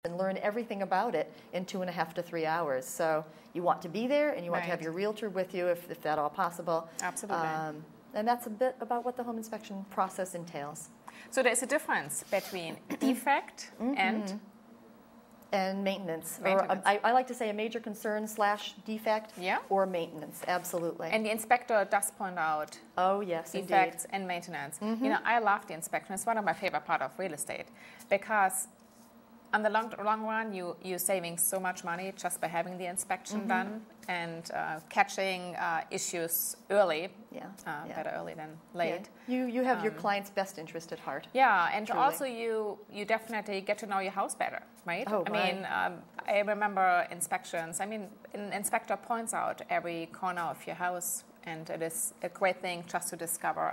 and learn everything about it in 2.5 to 3 hours. So you want to be there, and you want to have your realtor with you if that all possible. Absolutely. And that's a bit about what the home inspection process entails. So there's a difference between defect and maintenance. Or, I like to say a major concern / defect or maintenance, absolutely. And the inspector does point out defects and maintenance. You know, I love the inspection. It's one of my favorite parts of real estate because on the long run, you're saving so much money just by having the inspection done and catching issues early. Better early than late. You have your client's best interest at heart. Yeah, and truly. also you definitely get to know your house better, right? Oh, I mean, I remember inspections. I mean, an inspector points out every corner of your house, and it is a great thing just to discover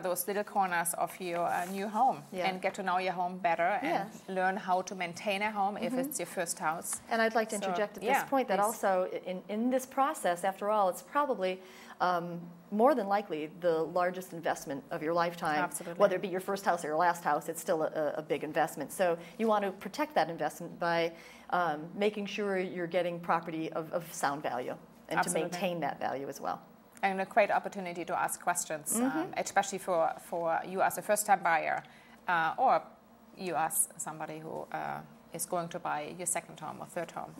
those little corners of your new home and get to know your home better and learn how to maintain a home if it's your first house. And I'd like to interject at this point that also in this process, after all, it's probably more than likely the largest investment of your lifetime. Absolutely. Whether it be your first house or your last house, it's still a big investment. So you want to protect that investment by making sure you're getting property of sound value and to maintain that value as well. And a great opportunity to ask questions, especially for you as a first-time buyer or you as somebody who is going to buy your second home or third home.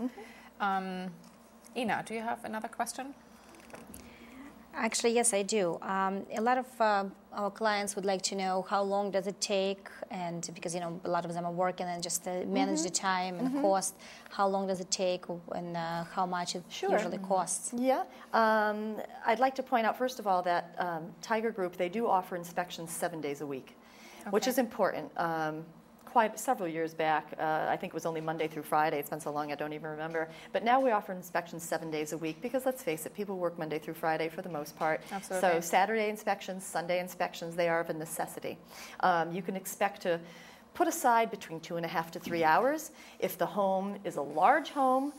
Ina, do you have another question? Actually, yes, I do. A lot of our clients would like to know how long does it take, and because a lot of them are working and just manage the time and the cost. How long does it take, and how much it usually costs? Yeah, I'd like to point out first of all that Tiger Group, they do offer inspections 7 days a week, which is important. Quite several years back, I think it was only Monday through Friday. It's been so long I don't even remember. But now we offer inspections 7 days a week because let's face it, people work Monday through Friday for the most part. Absolutely. So Saturday inspections, Sunday inspections, they are of a necessity. You can expect to put aside between 2.5 to 3 hours. If the home is a large home,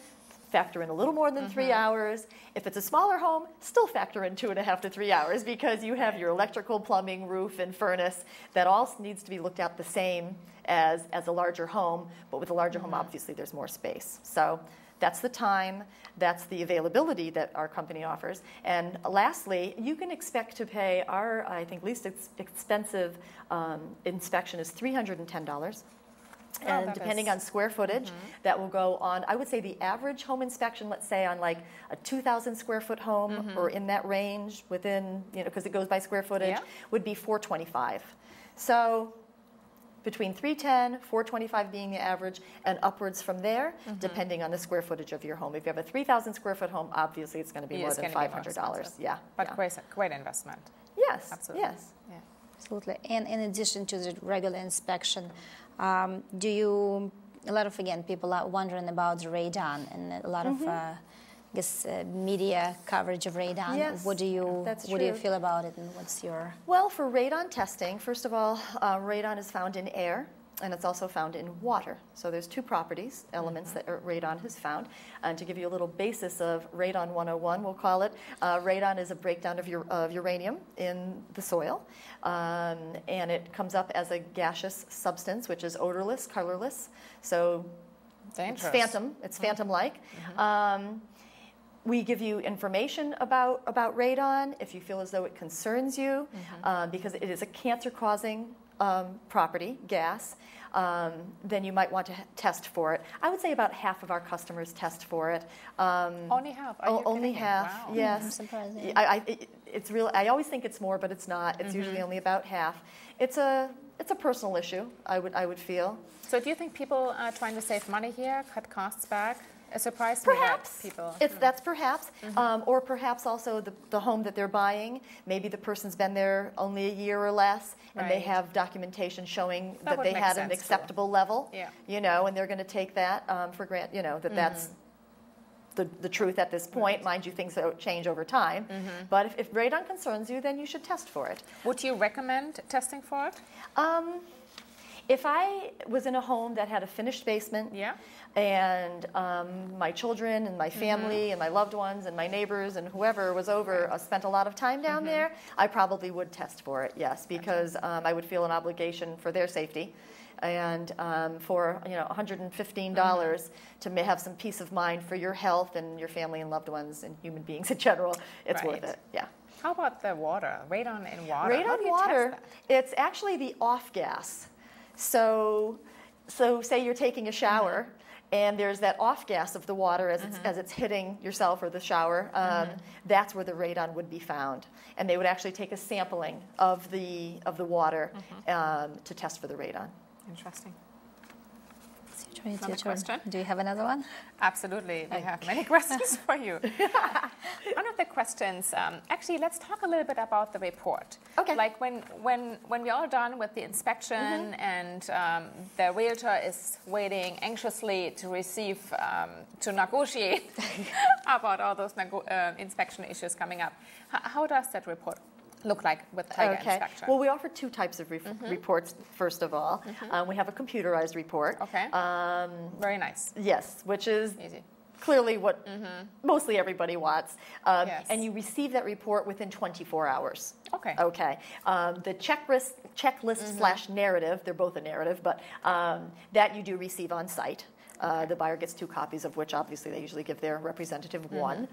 factor in a little more than 3 hours. If it's a smaller home, still factor in 2.5 to 3 hours because you have your electrical, plumbing, roof, and furnace that all needs to be looked at the same as a larger home. But with a larger home, obviously, there's more space. So that's the time, that's the availability that our company offers. And lastly, you can expect to pay our, I think, least expensive inspection is $310. And depending on square footage, that will go on, I would say the average home inspection, let's say on like a 2,000 square foot home or in that range within, because it goes by square footage, would be $425. So between $310, $425 being the average, and upwards from there, depending on the square footage of your home. If you have a 3,000 square foot home, obviously it's going to be more than $500. But great investment. Yes. Absolutely. Yes. Yeah. Absolutely. And in addition to the regular inspection, a lot of, again, people are wondering about the radon and a lot of, media coverage of radon. Yes, what do you feel about it, and what's your... Well, for radon testing, first of all, radon is found in air, and it's also found in water. So there's two properties, elements that radon has found. And to give you a little basis of radon 101, we'll call it, radon is a breakdown of uranium in the soil. And it comes up as a gaseous substance, which is odorless, colorless. So dangerous. It's phantom-like. We give you information about radon if you feel as though it concerns you, because it is a cancer-causing property, gas, then you might want to test for it. I would say about half of our customers test for it. Only half? Only half, wow. yes. Surprising. It's real. I always think it's more, but it's not. It's usually only about half. It's a personal issue, I would feel. So do you think people are trying to save money here, cut costs back? A surprise perhaps people. That's perhaps, or perhaps also the home that they're buying. Maybe the person's been there only a year or less, and they have documentation showing that they had an acceptable level. And they're going to take that for granted. That's the truth at this point. Mind you, things change over time. But if radon concerns you, then you should test for it. Would you recommend testing for it? If I was in a home that had a finished basement, and my children and my family and my loved ones and my neighbors and whoever was over spent a lot of time down there, I probably would test for it, yes, because I would feel an obligation for their safety and for $115 to have some peace of mind for your health and your family and loved ones and human beings in general, it's worth it. Yeah. How about the water? Radon in water? Radon water, it's actually the off gas. So say you're taking a shower, and there's that off gas of the water as it's hitting yourself or the shower. That's where the radon would be found, and they would actually take a sampling of the water to test for the radon. Interesting. Another question? Do you have another one? Absolutely. We have many questions for you. One of the questions, actually, let's talk a little bit about the report. Okay. Like when we're all done with the inspection and the realtor is waiting anxiously to receive, to negotiate about all those inspection issues coming up, how does that report look like with Tiger inspection? Well, we offer two types of reports, first of all. We have a computerized report. Okay. Very nice. Yes, which is easy. Clearly what mostly everybody wants. And you receive that report within 24 hours. Okay. Okay. The checklist slash narrative, they're both a narrative, but that you do receive on site. The buyer gets 2 copies, of which obviously they usually give their representative 1.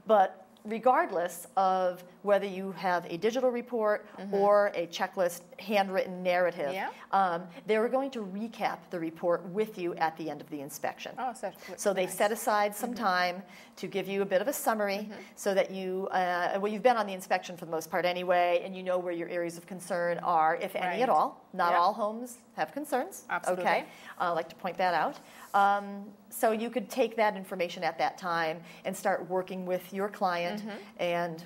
But regardless of whether you have a digital report or a checklist handwritten narrative, they're going to recap the report with you at the end of the inspection. Oh, so they set aside some time to give you a bit of a summary so that you, well, you've been on the inspection for the most part anyway, and you know where your areas of concern are, if any at all. Not all homes have concerns. Absolutely. Okay. I like to point that out. So you could take that information at that time and start working with your client and,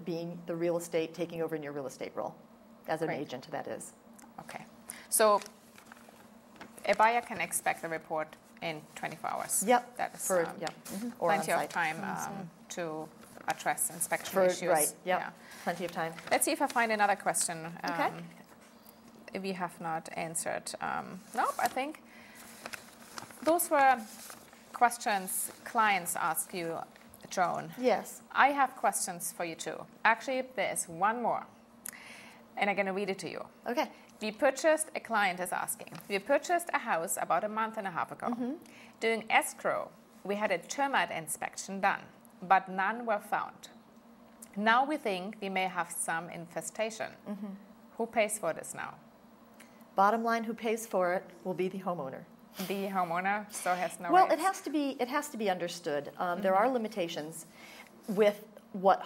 being the real estate, taking over in your real estate role as an agent, that is. Okay. So a buyer can expect the report in 24 hours. Yep. That is or plenty of time to address inspection issues. Right. Yep. Yeah. Plenty of time. Let's see if I find another question. Okay. If we have not answered. Nope, I think those were questions clients ask you, Joan. Yes. I have questions for you too. Actually, there's one more, and I'm going to read it to you. Okay. A client is asking, we purchased a house about a month and a half ago. During escrow, we had a termite inspection done, but none were found. Now we think we may have some infestation. Who pays for this now? Bottom line, who pays for it will be the homeowner. The homeowner still has no Well, rights? it has to be understood. There are limitations with what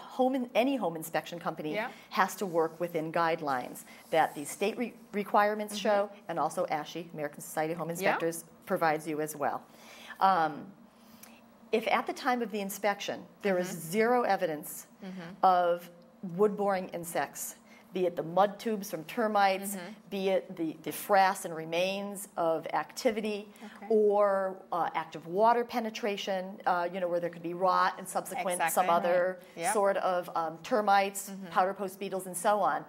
any home inspection company has to work within guidelines that the state requirements show, and also ASHI, American Society of Home Inspectors, provides you as well. If at the time of the inspection there is zero evidence of wood-boring insects, be it the mud tubes from termites, be it the frass and remains of activity, or active water penetration, where there could be rot and subsequent some other sort of termites, powder post beetles, and so on.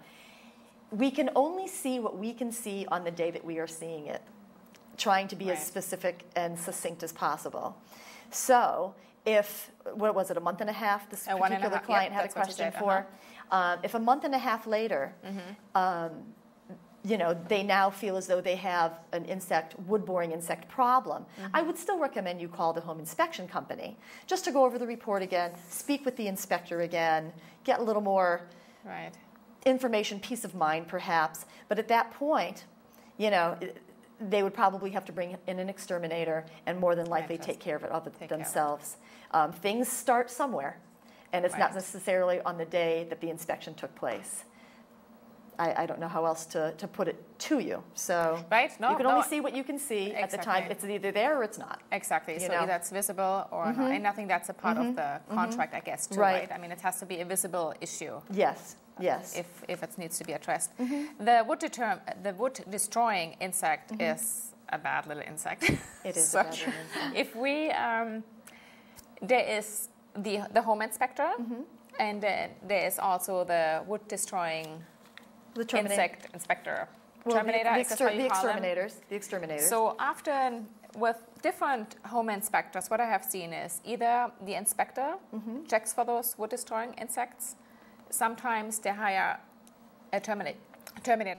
We can only see what we can see on the day that we are seeing it, trying to be as specific and succinct as possible. So if, what was it, a month and a half, this particular client had a question for, if a month and a half later, they now feel as though they have an wood-boring insect problem, I would still recommend you call the home inspection company just to go over the report again, speak with the inspector again, get a little more information, peace of mind perhaps. But at that point, they would probably have to bring in an exterminator and more than likely take care of it themselves. Things start somewhere, and it's not necessarily on the day that the inspection took place. I don't know how else to put it to you. So you can only see what you can see at the time. It's either there or it's not. Exactly. So either it's visible or not. And I think that's a part of the contract, I guess, too, right? I mean, it has to be a visible issue. Yes. Yes. If it needs to be addressed. The wood destroying insect is a bad little insect. It is a bad little insect. If we there is the home inspector, and there is also the wood destroying insect inspector. Well, Terminator, the exterminators. So often with different home inspectors, what I have seen is either the inspector checks for those wood destroying insects. Sometimes they hire a terminator